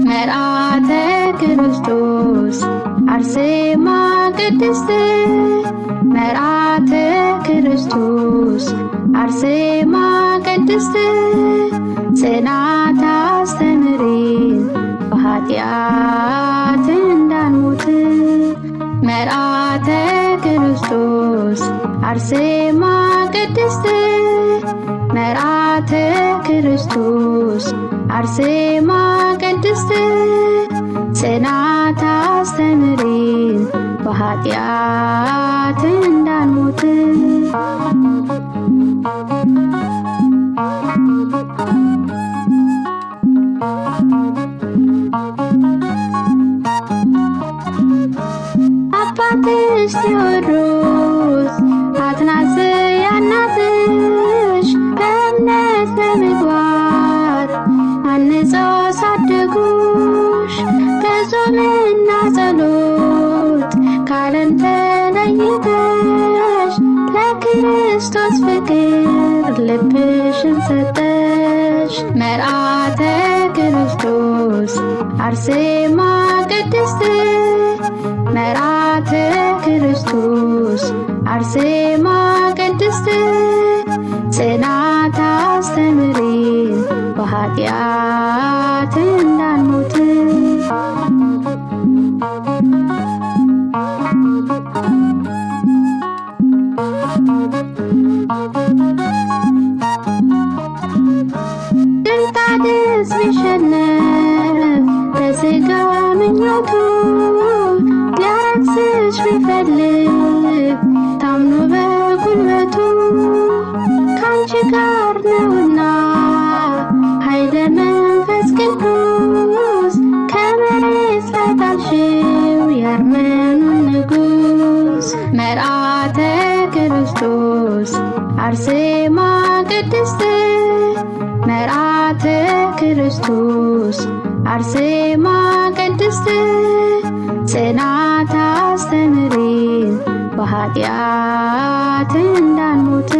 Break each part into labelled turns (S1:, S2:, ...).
S1: መርዓተ ክርስቶስ አርሴማ ቅድስት መርዓተ ክርስቶስ አርሴማ ቅድስት ጽናት አስተምሪን በኃጢአት እንዳንሞት መርዓተ ክርስቶስ አርሴማ ቅድስት መርዓተ ክርስቶስ አርሴማ ቅድስት ጽናት አስተምሪን በኃጢአት እንዳንሞት አባትሽ ቴዎድሮስ አትናስያ እናትሽ በእምነት በምግባር አንጸው አሳደጉሽ በጾምና ጸሎት ከዓለም ተለይተሽ ለክርስቶስ ፍቅር ልብሽን ሰጠሽ መርዓተ ክርስቶስ አርሴማ ቅድስት መርዓተ ክርስቶስ አርሴማ ቅድስት ጽናት አስተምሪን በኃጢአት እንዳንሞት ድልጣድስ ቢሸነፍ በሥጋ ምኞቱ ሊያረክስሽ ቢፈልግ ታምኖ በጉልበቱ ካንቺ ጋር ነውና ኃይለ መንፈስ ቅዱስ ከመሬት ላይ ጣልሽው የአርመኑን ንጉሥ መርዓተ ክርስቶስ አርሴማ ቅድስት መርዓተ ክርስቶስ አርሴማ ቅድስት ጽናት አስተምሪን በኃጢአት እንዳንሞት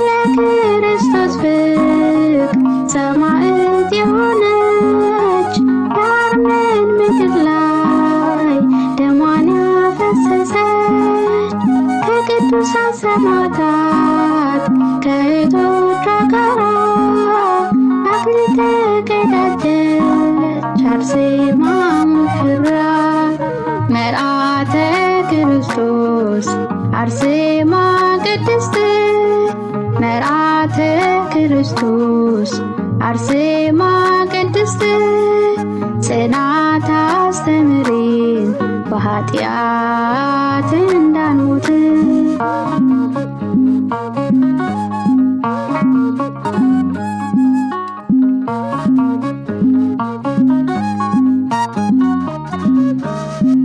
S1: ለክርስቶስ ፍቅር ሰማዕት የሆነች በአርመን ምድር ላይ ደሟን ያፈሰሰች ከቅዱሳን ሰማዕታት ከእህቶቿ ጋር አክሊል ተቀዳጀች አርሴማ ሙሽራ መርዓተ ክርስቶስ አርሴማ ቅድስት መርዓተ ክርስቶስ አርሴማ ቅድስት ጽናት አስተምሪን በኃጢአት እንዳንሞት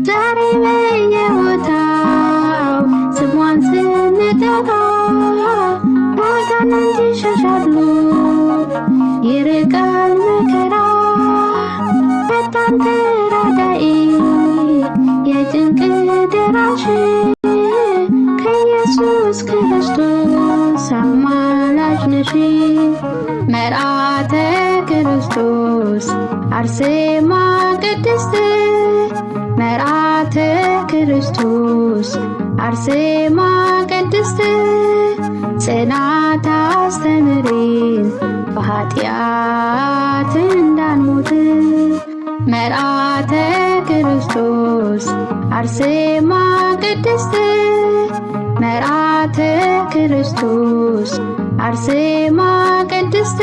S1: ዛሬ በየቦታው ስሟን ስንጠራ አጋንንት ይሸሻሉ ይርቃል መከራ ፈጣን ተራዳኢ የጭንቅ ደራሽ ከኢየሱስ ክርስቶስ አማላጅ ነሽ መርዓተ ክርስቶስ አርሴማ ቅድስት መርዓተ ክርስቶስ አርሴማ ቅድስት ጽናት አስተምሪን በኃጢአት እንዳንሞት መርዓተ ክርስቶስ አርሴማ ቅድስት መርዓተ ክርስቶስ አርሴማ ቅድስት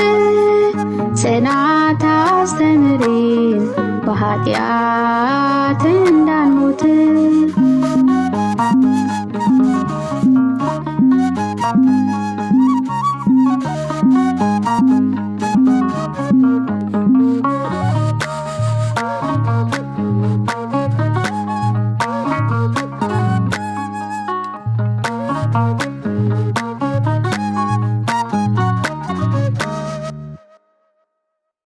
S1: ጽናት አስተምሪን በኃጢአት እንዳንሞት